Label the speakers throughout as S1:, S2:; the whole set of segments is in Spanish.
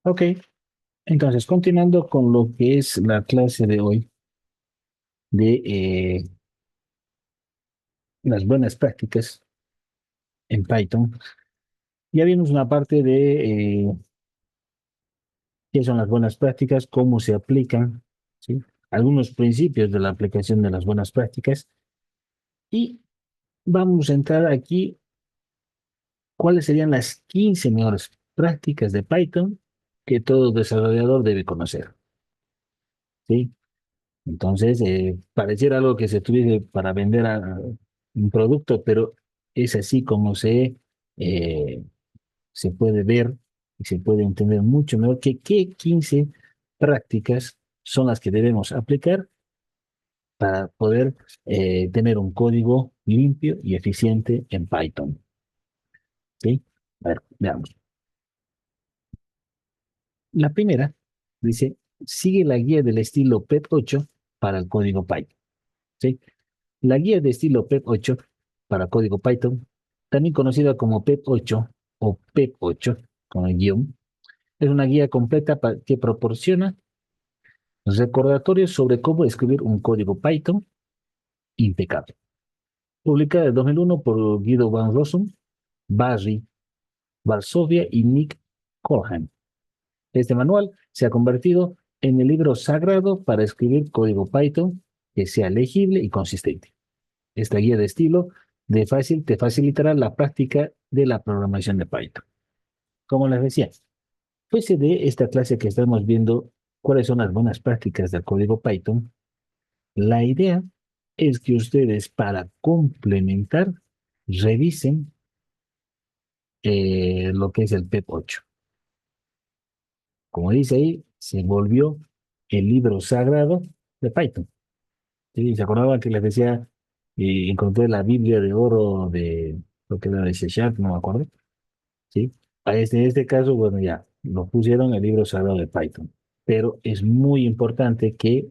S1: Ok, entonces continuando con lo que es la clase de hoy de las buenas prácticas en Python, ya vimos una parte de qué son las buenas prácticas, cómo se aplican, ¿sí? Algunos principios de la aplicación de las buenas prácticas y vamos a entrar aquí cuáles serían las 15 mejores prácticas de Python que todo desarrollador debe conocer, ¿sí? Entonces, pareciera algo que se tuviese para vender un producto, pero es así como eh, se puede ver y se puede entender mucho mejor que qué 15 prácticas son las que debemos aplicar para poder tener un código limpio y eficiente en Python. ¿Sí? A ver, veamos. La primera dice, sigue la guía del estilo PEP 8 para el código Python. ¿Sí? La guía de estilo PEP 8 para código Python, también conocida como PEP 8 o PEP 8 con el guión, es una guía completa que proporciona recordatorios sobre cómo escribir un código Python impecable. Publicada en 2001 por Guido van Rossum, Barry Varsovia y Nick Colham. Este manual se ha convertido en el libro sagrado para escribir código Python que sea legible y consistente. Esta guía de estilo te facilitará la práctica de la programación de Python. Como les decía, fuese de esta clase que estamos viendo cuáles son las buenas prácticas del código Python, la idea es que ustedes para complementar revisen lo que es el PEP 8. Como dice ahí, se volvió el libro sagrado de Python. ¿Sí? ¿Se acordaban que les decía, encontré la Biblia de oro de lo que era de C Sharp, no me acuerdo? ¿Sí? En este caso, bueno, ya lo pusieron en el libro sagrado de Python. Pero es muy importante que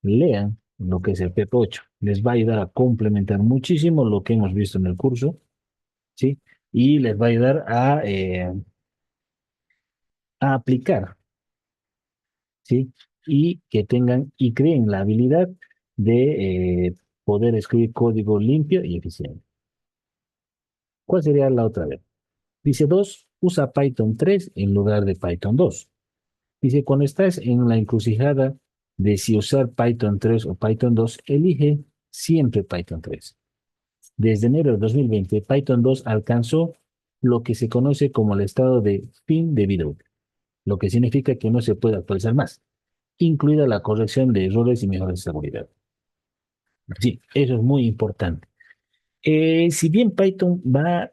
S1: lean lo que es el PEP 8. Les va a ayudar a complementar muchísimo lo que hemos visto en el curso, ¿sí? Y les va a ayudar a aplicar, ¿sí? Y que tengan y creen la habilidad de poder escribir código limpio y eficiente. ¿Cuál sería la otra vez? Dice 2, usa Python 3 en lugar de Python 2. Dice, cuando estás en la encrucijada de si usar Python 3 o Python 2, elige siempre Python 3. Desde enero de 2020, Python 2 alcanzó lo que se conoce como el estado de fin de vida útil, lo que significa que no se puede actualizar más, incluida la corrección de errores y mejoras de seguridad. Sí, eso es muy importante. Si bien Python va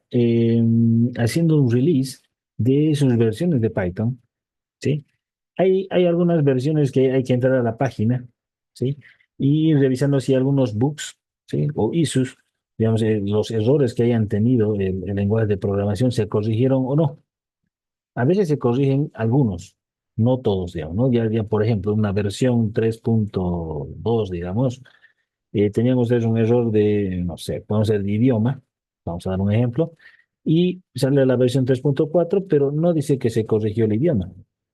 S1: haciendo un release de sus versiones de Python, ¿sí? Hay algunas versiones que hay que entrar a la página, ¿sí? Y revisando si hay algunos bugs, ¿sí? O issues, digamos, los errores que hayan tenido el lenguaje de programación se corrigieron o no. A veces se corrigen algunos, no todos, digamos, ¿no? Ya, por ejemplo, una versión 3.2, digamos, teníamos ustedes un error de, no sé, podemos ser de idioma, vamos a dar un ejemplo, y sale la versión 3.4, pero no dice que se corrigió el idioma.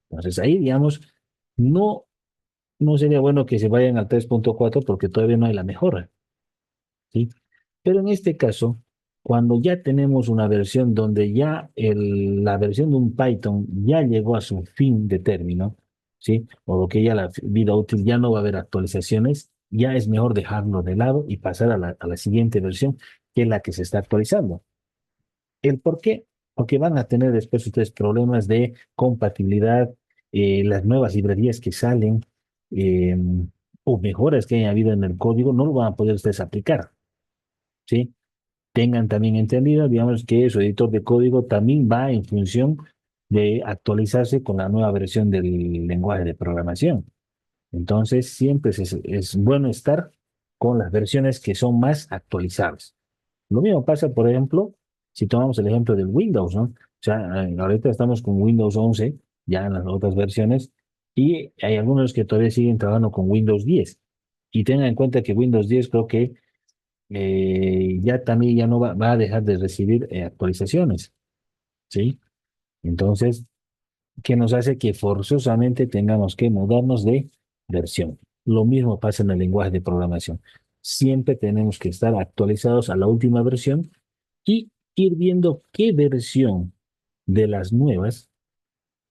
S1: Entonces ahí, digamos, no, no sería bueno que se vayan al 3.4 porque todavía no hay la mejora, ¿sí? Pero en este caso, cuando ya tenemos una versión donde ya la versión de un Python ya llegó a su fin de término, ¿sí? O lo que ya la vida útil ya no va a haber actualizaciones, ya es mejor dejarlo de lado y pasar a la siguiente versión, que es la que se está actualizando. ¿El por qué? Porque van a tener después ustedes problemas de compatibilidad, las nuevas librerías que salen, eh, o mejoras que haya habido en el código, no lo van a poder ustedes aplicar, ¿sí? Tengan también entendido, digamos, que su editor de código también va en función de actualizarse con la nueva versión del lenguaje de programación. Entonces, siempre es bueno estar con las versiones que son más actualizables. Lo mismo pasa, por ejemplo, si tomamos el ejemplo del Windows, ¿no? O sea, ahorita estamos con Windows 11, ya en las otras versiones, y hay algunos que todavía siguen trabajando con Windows 10. Y tengan en cuenta que Windows 10 creo que ya también ya no va a dejar de recibir actualizaciones, ¿sí? Entonces, que nos hace que forzosamente tengamos que mudarnos de versión. Lo mismo pasa en el lenguaje de programación. Siempre tenemos que estar actualizados a la última versión y ir viendo qué versión de las nuevas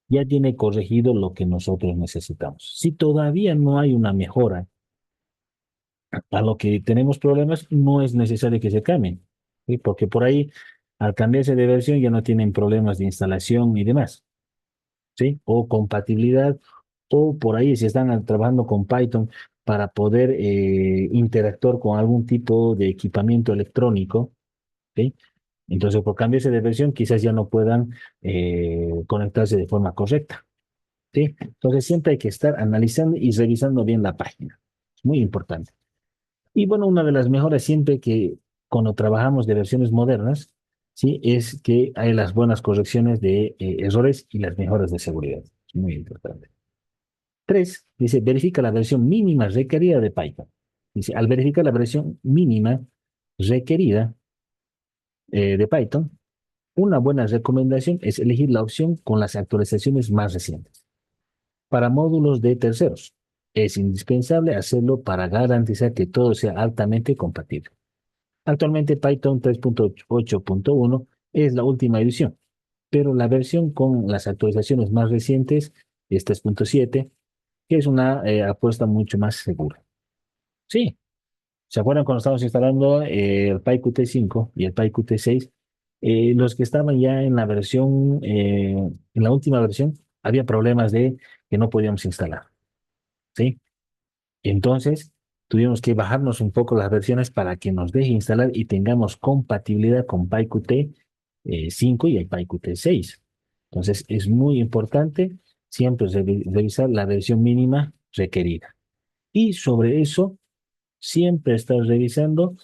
S1: ya tiene corregido lo que nosotros necesitamos. Si todavía no hay una mejora a lo que tenemos problemas, no es necesario que se cambien, ¿sí? Porque por ahí, al cambiarse de versión, ya no tienen problemas de instalación y demás, ¿sí? O compatibilidad, o por ahí si están trabajando con Python para poder interactuar con algún tipo de equipamiento electrónico, ¿sí? Entonces, por cambiarse de versión, quizás ya no puedan conectarse de forma correcta, ¿sí? Entonces, siempre hay que estar analizando y revisando bien la página. Es muy importante. Y bueno, una de las mejoras siempre que cuando trabajamos de versiones modernas, ¿sí? Es que hay las buenas correcciones de errores y las mejoras de seguridad. Es muy importante. Tres, dice, verifica la versión mínima requerida de Python. Dice, al verificar la versión mínima requerida de Python, una buena recomendación es elegir la opción con las actualizaciones más recientes. Para módulos de terceros, es indispensable hacerlo para garantizar que todo sea altamente compatible. Actualmente Python 3.8.1 es la última edición, pero la versión con las actualizaciones más recientes es 3.7, que es una apuesta mucho más segura. Sí, ¿se acuerdan cuando estábamos instalando el PyQt 5 y el PyQt 6? Los que estaban ya en la versión, en la última versión, había problemas de que no podíamos instalar, ¿sí? Entonces, tuvimos que bajarnos un poco las versiones para que nos deje instalar y tengamos compatibilidad con PyQt 5 y el PyQt 6. Entonces, es muy importante siempre revisar la versión mínima requerida. Y sobre eso, siempre estar revisando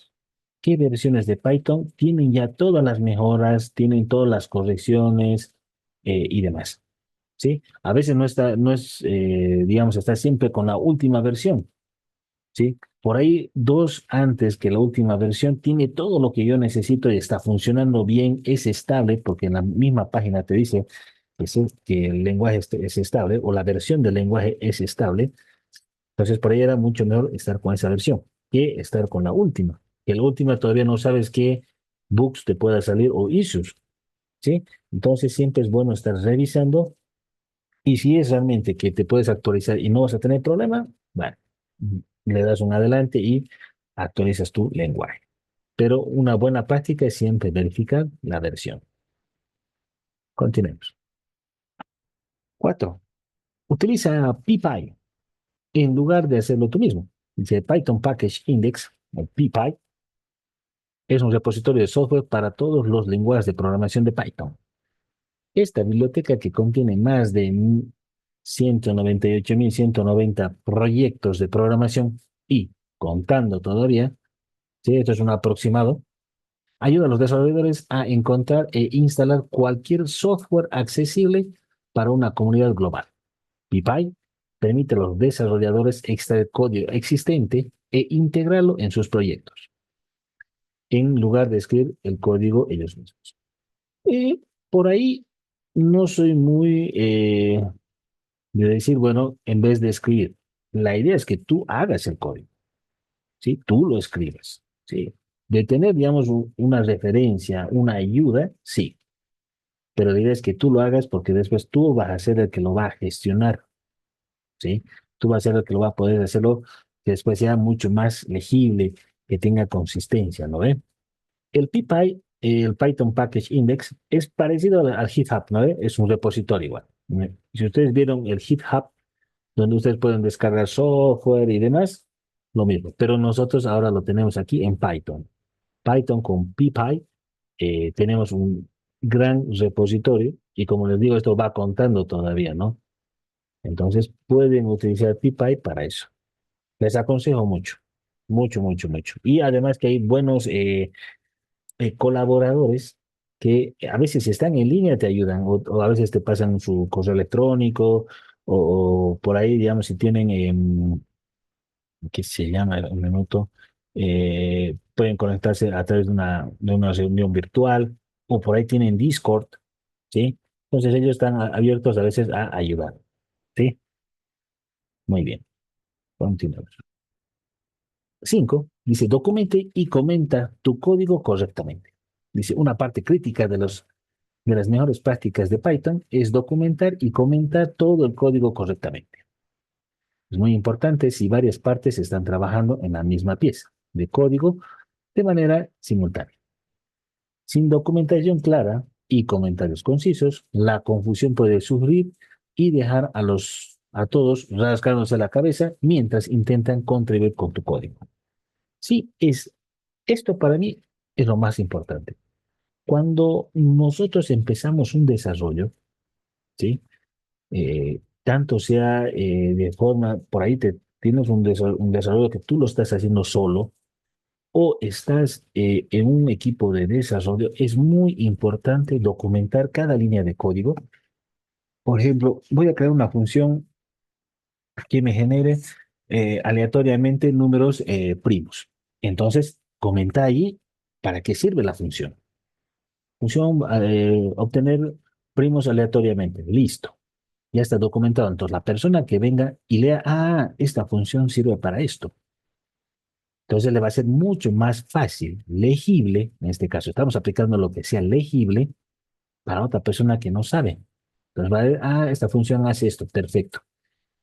S1: qué versiones de Python tienen ya todas las mejoras, tienen todas las correcciones y demás. ¿Sí? A veces no está, no es, digamos, está siempre con la última versión. ¿Sí? Por ahí, dos antes que la última versión, tiene todo lo que yo necesito y está funcionando bien, es estable, porque en la misma página te dice que el lenguaje es estable o la versión del lenguaje es estable. Entonces, por ahí era mucho mejor estar con esa versión que estar con la última. Que la última todavía no sabes qué bugs te pueda salir o issues, ¿sí? Entonces, siempre es bueno estar revisando y si es realmente que te puedes actualizar y no vas a tener problema, bueno, le das un adelante y actualizas tu lenguaje. Pero una buena práctica es siempre verificar la versión. Continuemos. Cuatro, utiliza PyPy en lugar de hacerlo tú mismo. Dice Python Package Index, o PyPy, es un repositorio de software para todos los lenguajes de programación de Python. Esta biblioteca que contiene más de 198.190 proyectos de programación y contando todavía, ¿sí? Esto es un aproximado, ayuda a los desarrolladores a encontrar e instalar cualquier software accesible para una comunidad global. PyPy permite a los desarrolladores extraer código existente e integrarlo en sus proyectos, en lugar de escribir el código ellos mismos. Y por ahí no soy muy de decir, bueno, en vez de escribir, la idea es que tú hagas el código, ¿sí? Tú lo escribes, ¿sí? De tener, digamos, una referencia, una ayuda, sí, pero la idea es que tú lo hagas porque después tú vas a ser el que lo va a gestionar, ¿sí? Tú vas a ser el que lo va a poder hacerlo, que después sea mucho más legible, que tenga consistencia, ¿no ve? El PyPy, el Python Package Index, es parecido al GitHub, ¿no ve? Es un repositorio igual. Si ustedes vieron el GitHub, donde ustedes pueden descargar software y demás, lo mismo. Pero nosotros ahora lo tenemos aquí en Python. Python con PyPy, tenemos un gran repositorio y como les digo, esto va contando todavía, ¿no? Entonces pueden utilizar PyPy para eso. Les aconsejo mucho, mucho, mucho, mucho. Y además que hay buenos colaboradores que a veces están en línea, te ayudan, o a veces te pasan su correo electrónico, o por ahí, digamos, si tienen, ¿qué se llama? Un minuto, pueden conectarse a través de una reunión virtual, o por ahí tienen Discord, ¿sí? Entonces ellos están abiertos a veces a ayudar. ¿Sí? Muy bien. Continuamos. 5. Dice, documente y comenta tu código correctamente. Dice, una parte crítica de las mejores prácticas de Python es documentar y comentar todo el código correctamente. Es muy importante si varias partes están trabajando en la misma pieza de código de manera simultánea. Sin documentación clara y comentarios concisos, la confusión puede surgir y dejar a todos rasgándose la cabeza mientras intentan contribuir con tu código. Sí, esto para mí es lo más importante. Cuando nosotros empezamos un desarrollo, ¿sí? Tanto sea de forma, por ahí tienes un desarrollo que tú lo estás haciendo solo o estás en un equipo de desarrollo, es muy importante documentar cada línea de código. Por ejemplo, voy a crear una función que me genere aleatoriamente números primos. Entonces, comenta ahí para qué sirve la función. Función obtener primos aleatoriamente. Listo. Ya está documentado. Entonces, la persona que venga y lea, esta función sirve para esto. Entonces, le va a ser mucho más fácil, legible, en este caso, estamos aplicando lo que sea legible para otra persona que no sabe. Entonces, va a ver, esta función hace esto, perfecto.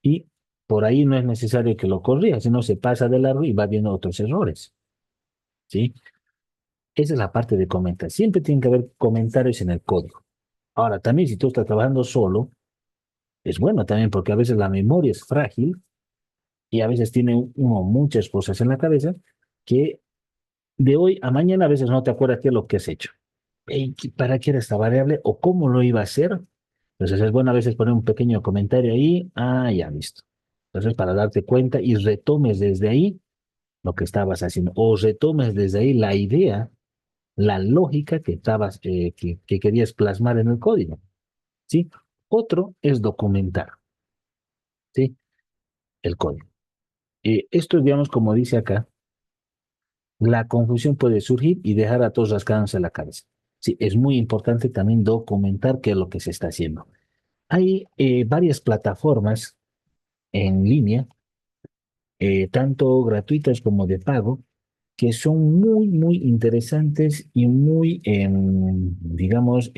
S1: Y por ahí no es necesario que lo corrija, sino se pasa de largo y va viendo otros errores. ¿Sí? Esa es la parte de comentar. Siempre tiene que haber comentarios en el código. Ahora, también si tú estás trabajando solo, es bueno también porque a veces la memoria es frágil y a veces tiene uno muchas cosas en la cabeza que de hoy a mañana a veces no te acuerdas qué es lo que has hecho. Ey, ¿para qué era esta variable o cómo lo iba a hacer? Entonces es bueno a veces poner un pequeño comentario ahí. Ya listo. Entonces para darte cuenta y retomes desde ahí lo que estabas haciendo o retomes desde ahí la idea, la lógica que que querías plasmar en el código. ¿Sí? Otro es documentar, ¿sí? El código. Esto, digamos, como dice acá, la confusión puede surgir y dejar a todos rascándose la cabeza. Sí, es muy importante también documentar qué es lo que se está haciendo. Hay varias plataformas en línea, tanto gratuitas como de pago, que son muy, muy interesantes y muy, digamos,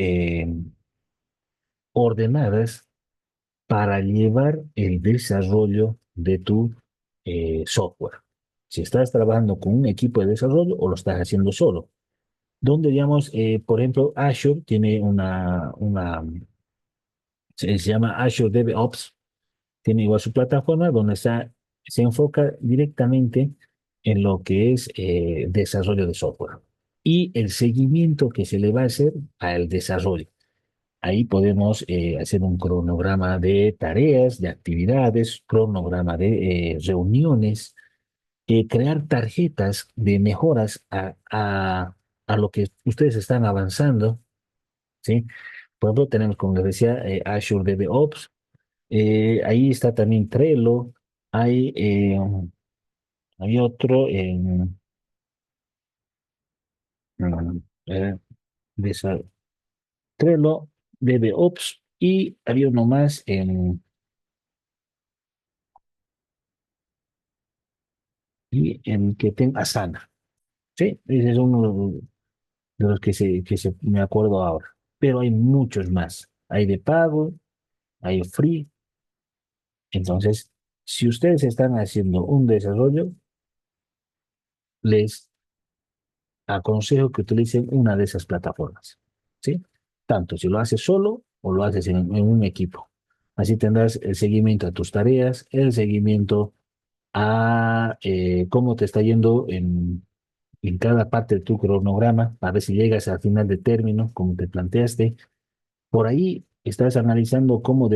S1: ordenadas para llevar el desarrollo de tu software. Si estás trabajando con un equipo de desarrollo o lo estás haciendo solo. Donde, digamos, por ejemplo, Azure tiene se llama Azure DevOps, tiene igual su plataforma donde se enfoca directamente en lo que es desarrollo de software y el seguimiento que se le va a hacer al desarrollo. Ahí podemos hacer un cronograma de tareas, de actividades, cronograma de reuniones, crear tarjetas de mejoras a lo que ustedes están avanzando, ¿sí? Por ejemplo, tenemos, como les decía, Azure DevOps, ahí está también Trello, hay, eh, hay otro en mm, eh, desa- Trello, DevOps, y había uno más en que tengo Asana, ¿sí? Ese es uno de los que me acuerdo ahora. Pero hay muchos más. Hay de pago, hay free. Entonces, si ustedes están haciendo un desarrollo, les aconsejo que utilicen una de esas plataformas, ¿sí? Tanto si lo haces solo o lo haces en un equipo. Así tendrás el seguimiento a tus tareas, el seguimiento a cómo te está yendo en cada parte de tu cronograma, a ver si llegas al final de término, como te planteaste. Por ahí estás analizando cómo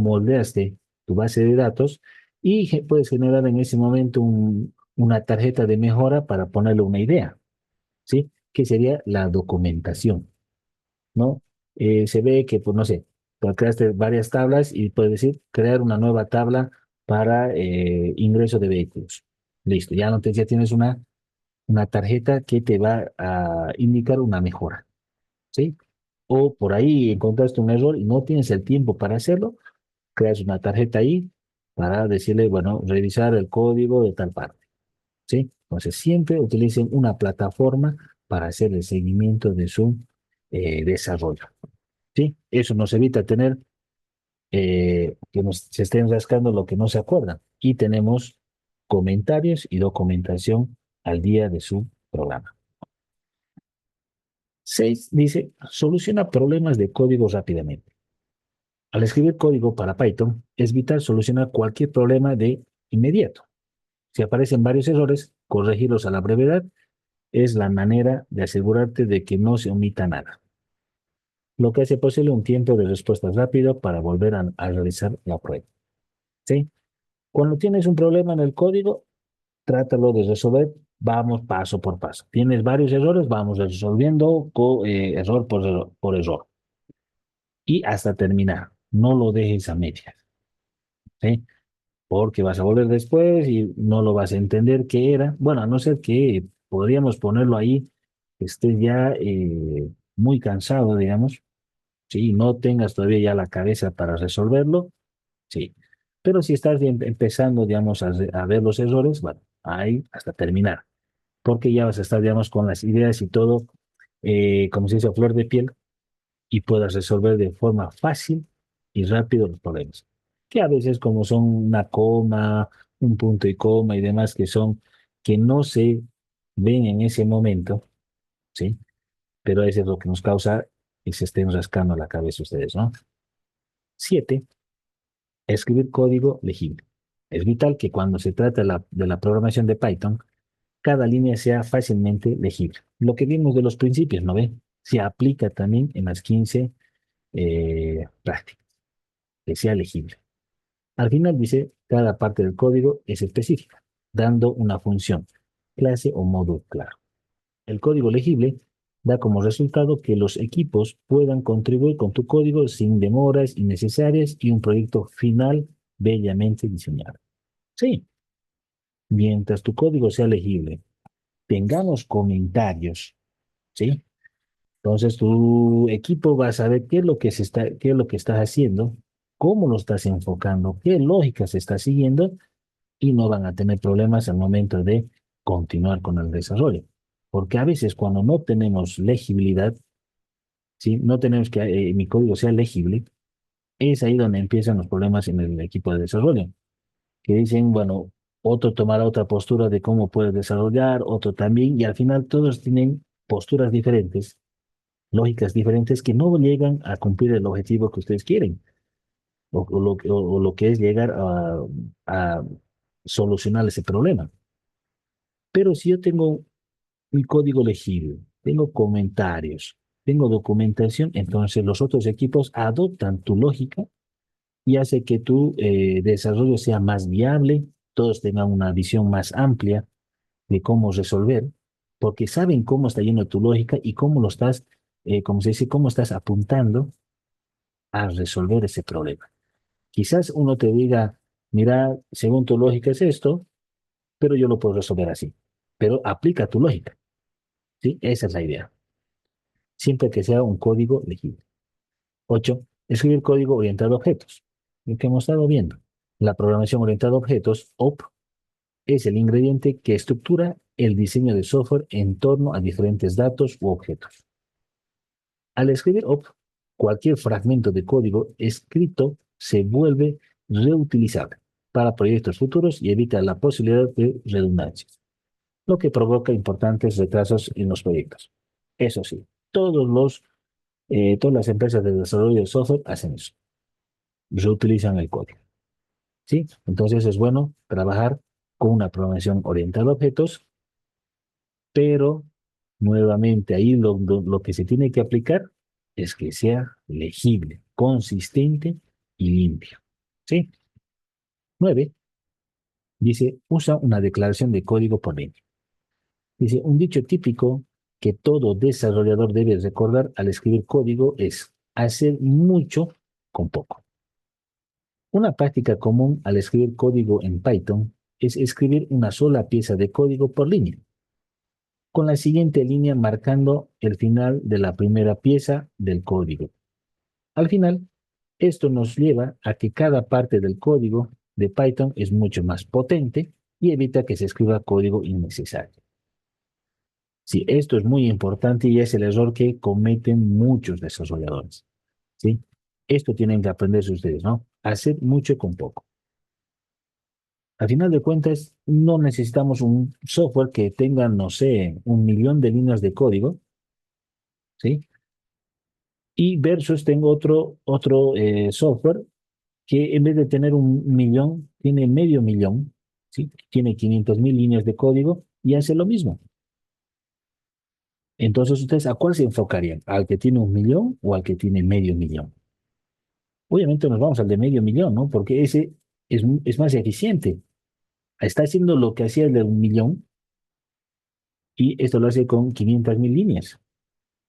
S1: moldeaste tu base de datos y puedes generar en ese momento una tarjeta de mejora para ponerle una idea, ¿sí? Que sería la documentación, ¿no? Se ve que, pues no sé, tú creaste varias tablas y puedes decir crear una nueva tabla para ingreso de vehículos. Listo, ya tienes una tarjeta que te va a indicar una mejora, ¿sí? o por ahí encontraste un error y no tienes el tiempo para hacerlo, creas una tarjeta ahí para decirle, bueno, revisar el código de tal parte, ¿sí? Entonces, siempre utilicen una plataforma para hacer el seguimiento de su desarrollo, ¿sí? Eso nos evita tener que nos se estén rascando lo que no se acuerdan. Y tenemos comentarios y documentación al día de su programa. 6 dice, soluciona problemas de código rápidamente. Al escribir código para Python, es vital solucionar cualquier problema de inmediato. Si aparecen varios errores, corregirlos a la brevedad es la manera de asegurarte de que no se omita nada, lo que hace posible un tiempo de respuesta rápido para volver a realizar la prueba. ¿Sí? Cuando tienes un problema en el código, trátalo de resolver, vamos paso por paso. Tienes varios errores, vamos resolviendo error por error y hasta terminar. No lo dejes a medias, ¿sí? Porque vas a volver después y no lo vas a entender qué era. Bueno, a no ser que podríamos ponerlo ahí, que estés ya muy cansado, digamos, ¿sí? No tengas todavía ya la cabeza para resolverlo, sí. Pero si estás empezando, digamos, a ver los errores, bueno, ahí hasta terminar. Porque ya vas a estar, digamos, con las ideas y todo, como se dice, a flor de piel, y puedas resolver de forma fácil y rápido los problemas. Que a veces como son una coma, un punto y coma y demás que no se ven en ese momento, ¿sí? Pero eso es lo que nos causa que se estén rascando la cabeza ustedes, ¿no? 7, escribir código legible. Es vital que cuando se trata de la programación de Python, cada línea sea fácilmente legible. Lo que vimos de los principios, ¿no ve? Se aplica también en las 15 prácticas, que sea legible. Al final dice, cada parte del código es específica, dando una función, clase o módulo claro. El código legible da como resultado que los equipos puedan contribuir con tu código sin demoras innecesarias y un proyecto final bellamente diseñado. Sí, mientras tu código sea legible, tengamos comentarios, ¿sí? Entonces tu equipo va a saber qué es lo que estás haciendo, cómo lo estás enfocando, qué lógica se está siguiendo y no van a tener problemas al momento de continuar con el desarrollo. Porque a veces cuando no tenemos legibilidad, ¿sí? No tenemos que mi código sea legible, es ahí donde empiezan los problemas en el equipo de desarrollo, que dicen, bueno, otro tomará otra postura de cómo puedes desarrollar, otro también, y al final todos tienen posturas diferentes, lógicas diferentes que no llegan a cumplir el objetivo que ustedes quieren, o lo que es llegar a solucionar ese problema. Pero si yo tengo mi código legible, tengo comentarios, tengo documentación, entonces los otros equipos adoptan tu lógica y hace que tu desarrollo sea más viable, todos tengan una visión más amplia de cómo resolver, porque saben cómo está yendo tu lógica y cómo lo estás, como se dice, cómo estás apuntando a resolver ese problema. Quizás uno te diga, mira, según tu lógica es esto, pero yo lo puedo resolver así. Pero aplica tu lógica, ¿sí? Esa es la idea. Siempre que sea un código legible. 8, escribir código orientado a objetos. Lo que hemos estado viendo. La programación orientada a objetos, OP, es el ingrediente que estructura el diseño de software en torno a diferentes datos u objetos. Al escribir OP, cualquier fragmento de código escrito se vuelve reutilizable para proyectos futuros y evita la posibilidad de redundancias, lo que provoca importantes retrasos en los proyectos. Eso sí, todas las empresas de desarrollo de software hacen eso, reutilizan el código, ¿sí? Entonces es bueno trabajar con una programación orientada a objetos, pero nuevamente ahí lo que se tiene que aplicar es que sea legible, consistente y limpio, ¿sí? 9 dice, usa una declaración de código por línea. Dice, un dicho típico que todo desarrollador debe recordar al escribir código es hacer mucho con poco. Una práctica común al escribir código en Python es escribir una sola pieza de código por línea. con la siguiente línea marcando el final de la primera pieza del código. Al final, esto nos lleva a que cada parte del código de Python es mucho más potente y evita que se escriba código innecesario. Sí, esto es muy importante y es el error que cometen muchos desarrolladores. ¿Sí? Esto tienen que aprenderse ustedes, ¿no? Hacer mucho con poco. Al final de cuentas, no necesitamos un software que tenga, no sé, 1 millón de líneas de código, ¿sí? Y versus tengo otro software que en vez de tener 1 millón, tiene medio millón, ¿sí? Tiene 500.000 líneas de código y hace lo mismo. Entonces, ¿ustedes a cuál se enfocarían? ¿Al que tiene 1 millón o al que tiene medio millón? Obviamente nos vamos al de medio millón, ¿no? Porque ese es más eficiente. Está haciendo lo que hacía el de 1 millón y esto lo hace con 500.000 líneas.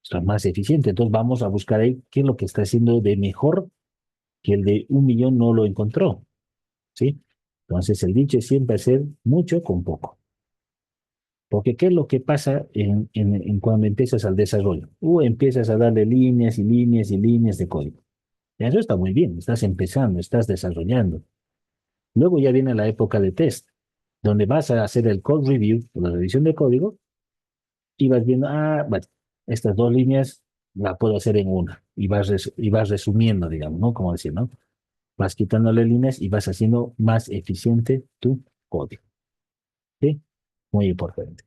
S1: Está más eficiente. Entonces vamos a buscar ahí qué es lo que está haciendo de mejor que el de 1 millón no lo encontró, ¿sí? Entonces el dicho es siempre hacer mucho con poco. Porque ¿qué es lo que pasa en cuando empiezas al desarrollo? Empiezas a darle líneas y líneas y líneas de código. Y eso está muy bien, estás empezando, estás desarrollando. Luego ya viene la época de test, donde vas a hacer el code review, o la revisión de código, y vas viendo, bueno, estas 2 líneas la puedo hacer en una, y vas resumiendo, digamos, ¿no? Como decir, ¿no? Vas quitándole líneas y vas haciendo más eficiente tu código, ¿sí? Muy importante.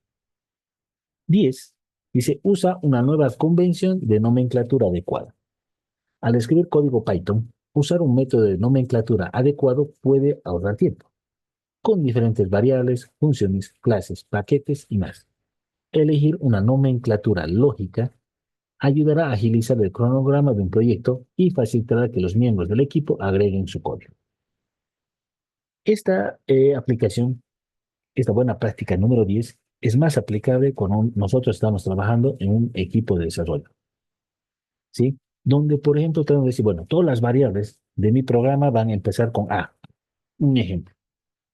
S1: 10 dice, usa una nueva convención de nomenclatura adecuada. Al escribir código Python, usar un método de nomenclatura adecuado puede ahorrar tiempo, con diferentes variables, funciones, clases, paquetes y más. Elegir una nomenclatura lógica ayudará a agilizar el cronograma de un proyecto y facilitará que los miembros del equipo agreguen su código. Esta aplicación, esta buena práctica número 10, es más aplicable cuando nosotros estamos trabajando en un equipo de desarrollo, ¿sí? Donde, por ejemplo, tengo que decir, bueno, todas las variables de mi programa van a empezar con A. Un ejemplo.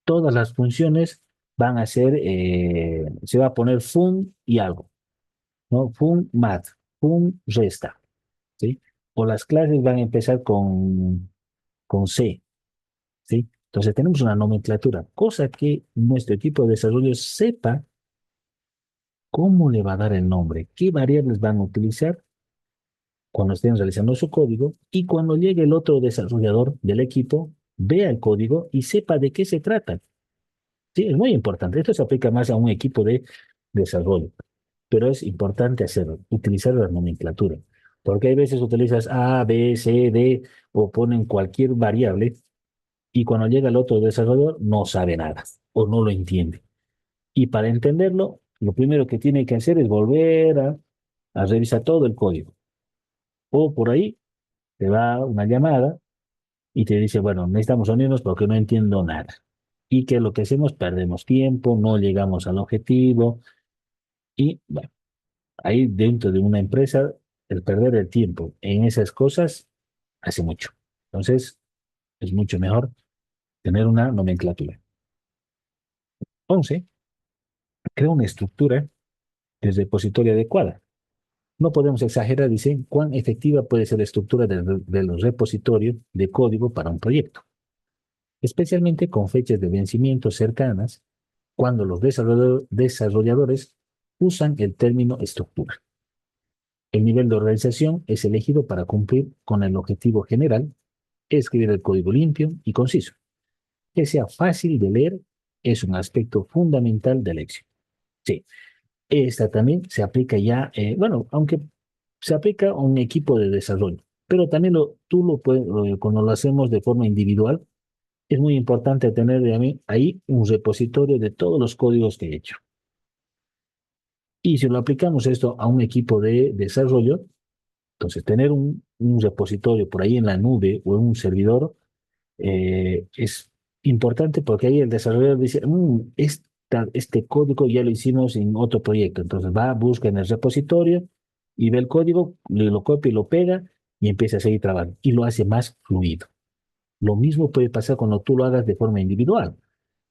S1: Todas las funciones van a ser, se va a poner fun y algo, ¿no? Fun math, fun resta, ¿sí? O las clases van a empezar con C, ¿sí? Entonces tenemos una nomenclatura, cosa que nuestro equipo de desarrollo sepa cómo le va a dar el nombre, qué variables van a utilizar cuando estén realizando su código y cuando llegue el otro desarrollador del equipo, vea el código y sepa de qué se trata. Sí, es muy importante. Esto se aplica más a un equipo de desarrollo, pero es importante hacerlo, utilizar la nomenclatura, porque hay veces utilizas A, B, C, D o ponen cualquier variable y cuando llega el otro desarrollador no sabe nada o no lo entiende. Y para entenderlo, lo primero que tiene que hacer es volver a revisar todo el código. O por ahí te va una llamada y te dice, bueno, necesitamos unirnos porque no entiendo nada. Y que lo que hacemos, perdemos tiempo, no llegamos al objetivo y bueno, ahí dentro de una empresa, el perder el tiempo en esas cosas hace mucho. Entonces, es mucho mejor tener una nomenclatura. 11, crea una estructura de repositorio adecuada. No podemos exagerar, dicen, cuán efectiva puede ser la estructura de los repositorios de código para un proyecto, especialmente con fechas de vencimiento cercanas, cuando los desarrolladores usan el término estructura. El nivel de organización es elegido para cumplir con el objetivo general, escribir el código limpio y conciso. Que sea fácil de leer es un aspecto fundamental del éxito. Sí, esta también se aplica ya, bueno, aunque se aplica a un equipo de desarrollo, pero también tú lo puedes, cuando lo hacemos de forma individual, es muy importante tener ahí un repositorio de todos los códigos que he hecho. Y si lo aplicamos esto a un equipo de desarrollo, entonces tener un repositorio por ahí en la nube o en un servidor es importante porque ahí el desarrollador dice, este código ya lo hicimos en otro proyecto. Entonces va, busca en el repositorio y ve el código, lo copia y lo pega y empieza a seguir trabajando. Y lo hace más fluido. Lo mismo puede pasar cuando tú lo hagas de forma individual.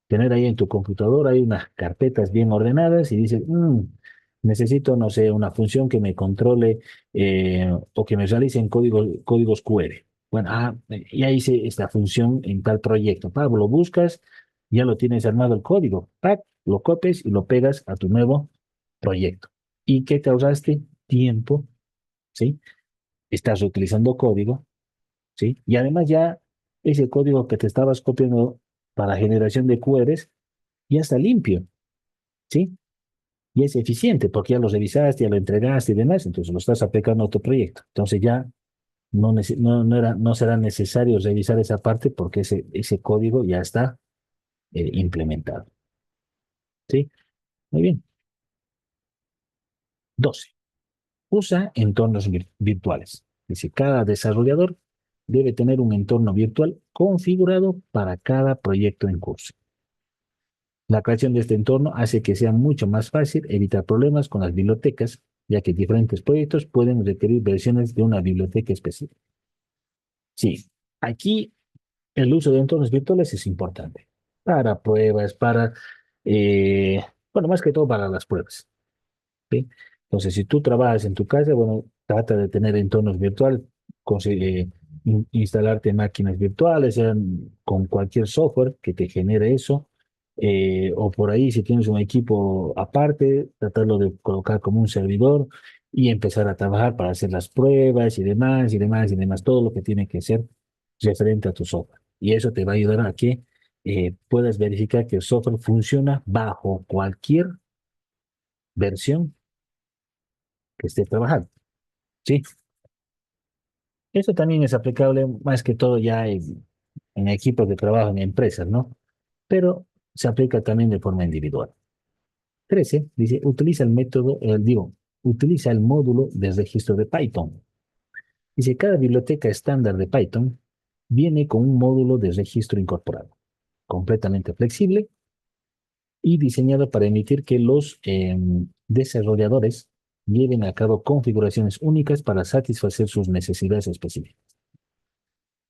S1: Tener ahí en tu computadora hay unas carpetas bien ordenadas y dices, Necesito, no sé, una función que me controle o que me realice en códigos QR. Bueno, ya hice esta función en tal proyecto. Pablo, lo buscas, ya lo tienes armado el código. ¡Pac! Lo copias y lo pegas a tu nuevo proyecto. ¿Y qué te ahorraste? Tiempo, ¿sí? Estás utilizando código, ¿sí? Y además ya ese código que te estabas copiando para generación de QRs ya está limpio, ¿sí? Y es eficiente porque ya lo revisaste, ya lo entregaste y demás, entonces lo estás aplicando a tu proyecto. Entonces ya no será necesario revisar esa parte porque ese código ya está implementado. ¿Sí? Muy bien. 12. Usa entornos virtuales. Dice, cada desarrollador debe tener un entorno virtual configurado para cada proyecto en curso. La creación de este entorno hace que sea mucho más fácil evitar problemas con las bibliotecas, ya que diferentes proyectos pueden requerir versiones de una biblioteca específica. Sí, aquí el uso de entornos virtuales es importante para pruebas, bueno, más que todo para las pruebas. ¿Sí? Entonces, si tú trabajas en tu casa, bueno, trata de tener entornos virtuales, instalarte máquinas virtuales, sean con cualquier software que te genere eso, o por ahí, si tienes un equipo aparte, tratarlo de colocar como un servidor y empezar a trabajar para hacer las pruebas y demás, y demás, y demás, todo lo que tiene que ser referente a tu software. Y eso te va a ayudar a que puedas verificar que el software funciona bajo cualquier versión que esté trabajando. Sí, eso también es aplicable más que todo ya en equipos de trabajo en empresas, ¿no? Pero se aplica también de forma individual. 13 dice, utiliza el módulo de registro de Python. Dice, cada biblioteca estándar de Python viene con un módulo de registro incorporado, completamente flexible y diseñado para permitir que los desarrolladores lleven a cabo configuraciones únicas para satisfacer sus necesidades específicas.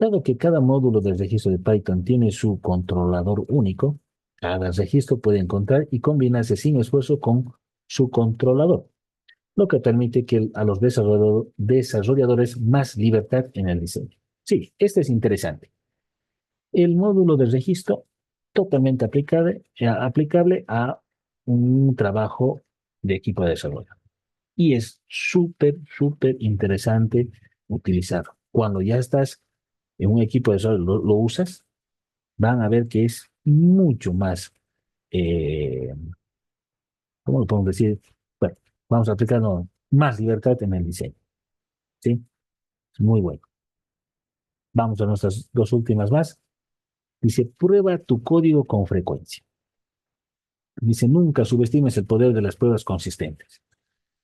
S1: Dado que cada módulo del registro de Python tiene su controlador único, cada registro puede encontrar y combinarse sin esfuerzo con su controlador, lo que permite a los desarrolladores más libertad en el diseño. Sí, este es interesante. El módulo de registro totalmente aplicable a un trabajo de equipo de desarrollo. Y es súper, súper interesante utilizarlo. Cuando ya estás en un equipo de desarrollo, lo usas, van a ver que es mucho más, eh, ¿cómo lo podemos decir? Bueno, vamos a aplicarlo más libertad en el diseño. ¿Sí? Muy bueno. Vamos a nuestras dos últimas más. Dice, prueba tu código con frecuencia. Dice, nunca subestimes el poder de las pruebas consistentes.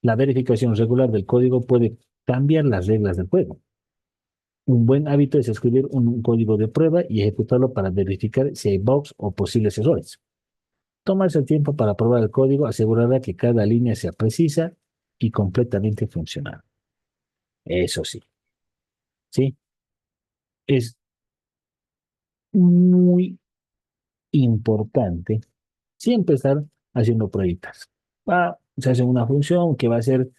S1: La verificación regular del código puede cambiar las reglas del juego. Un buen hábito es escribir un código de prueba y ejecutarlo para verificar si hay bugs o posibles errores. Tomarse el tiempo para probar el código asegurará que cada línea sea precisa y completamente funcional. Eso sí, ¿sí? Es muy importante siempre estar haciendo pruebitas. Se hace una función que va a ser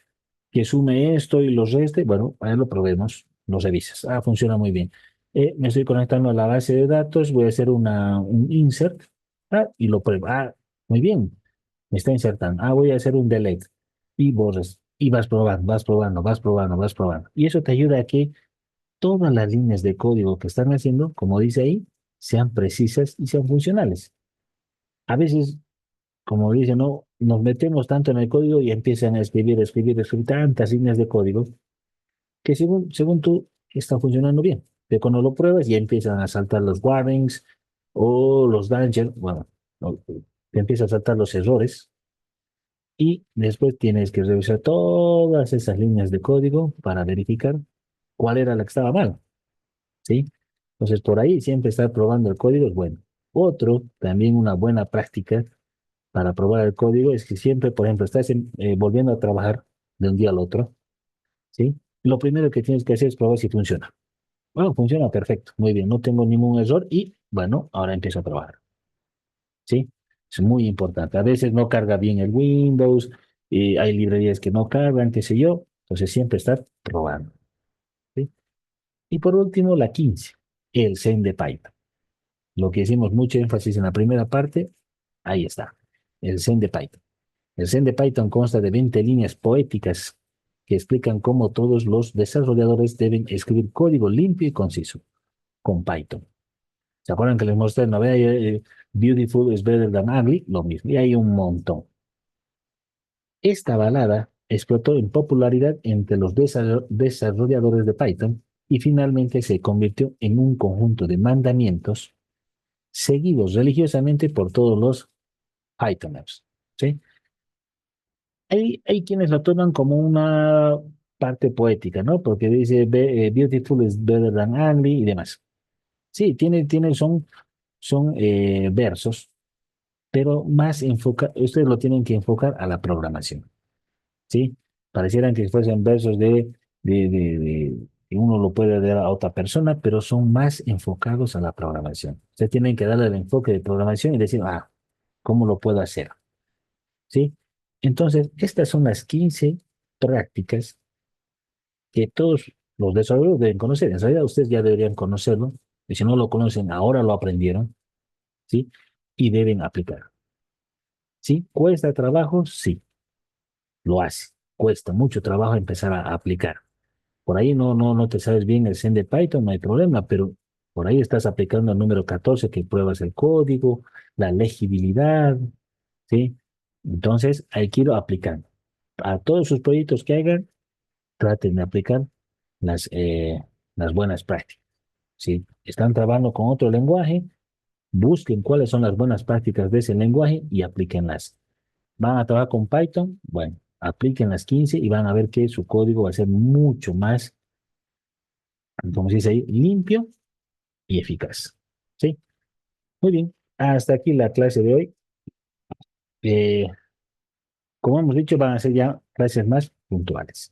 S1: que sume esto y los reste. Bueno, ahí lo probemos, lo revisas. Funciona muy bien. Me estoy conectando a la base de datos, voy a hacer un insert y lo pruebo. Muy bien, me está insertando. Voy a hacer un delete y borras. Y vas probando, vas probando, vas probando, vas probando. Y eso te ayuda a que todas las líneas de código que están haciendo, como dice ahí, sean precisas y sean funcionales. A veces, como dice, no, nos metemos tanto en el código y empiezan a escribir tantas líneas de código que según tú está funcionando bien. Pero cuando lo pruebas ya empiezan a saltar los warnings o los danger, bueno, te empiezan a saltar los errores y después tienes que revisar todas esas líneas de código para verificar cuál era la que estaba mal, ¿sí? Entonces por ahí siempre estar probando el código es bueno. Otro, también una buena práctica para probar el código es que siempre, por ejemplo, estás volviendo a trabajar de un día al otro, ¿sí? Lo primero que tienes que hacer es probar si funciona. Bueno, funciona perfecto, muy bien, no tengo ningún error y bueno, ahora empiezo a trabajar, ¿sí? Es muy importante. A veces no carga bien el Windows hay librerías que no cargan, qué sé yo, entonces siempre estar probando. ¿Sí? Y por último, la 15, el Zen de Python. Lo que hicimos mucho énfasis en la primera parte, ahí está, el Zen de Python. El Zen de Python consta de 20 líneas poéticas que explican cómo todos los desarrolladores deben escribir código limpio y conciso con Python. ¿Se acuerdan que les mostré, no vea, beautiful is better than ugly? Lo mismo, y hay un montón. Esta balada explotó en popularidad entre los desarrolladores de Python y finalmente se convirtió en un conjunto de mandamientos seguidos religiosamente por todos los Pythoners. ¿Sí? Hay quienes lo toman como una parte poética, ¿no? Porque dice beautiful is better than ugly y demás. Sí, son versos, pero más ustedes lo tienen que enfocar a la programación. ¿Sí? Parecieran que fuesen versos que uno lo puede dar a otra persona, pero son más enfocados a la programación. Ustedes tienen que darle el enfoque de programación y decir, ¿cómo lo puedo hacer? ¿Sí? Entonces, estas son las 15 prácticas que todos los desarrolladores deben conocer. En realidad, ustedes ya deberían conocerlo, y si no lo conocen, ahora lo aprendieron, ¿sí? Y deben aplicar. ¿Sí? ¿Cuesta trabajo? Sí, lo hace. Cuesta mucho trabajo empezar a aplicar. Por ahí no te sabes bien el Zen de Python, no hay problema, pero por ahí estás aplicando el número 14 que pruebas el código, la legibilidad, ¿sí? Entonces hay que ir aplicando. A todos sus proyectos que hagan, traten de aplicar las, eh, las buenas prácticas, ¿sí? Están trabajando con otro lenguaje, busquen cuáles son las buenas prácticas de ese lenguaje y aplíquenlas. ¿Van a trabajar con Python? Bueno, apliquen las 15 y van a ver que su código va a ser mucho más, como se dice ahí, limpio y eficaz. ¿Sí? Muy bien. Hasta aquí la clase de hoy. Eh, como hemos dicho, van a ser ya clases más puntuales.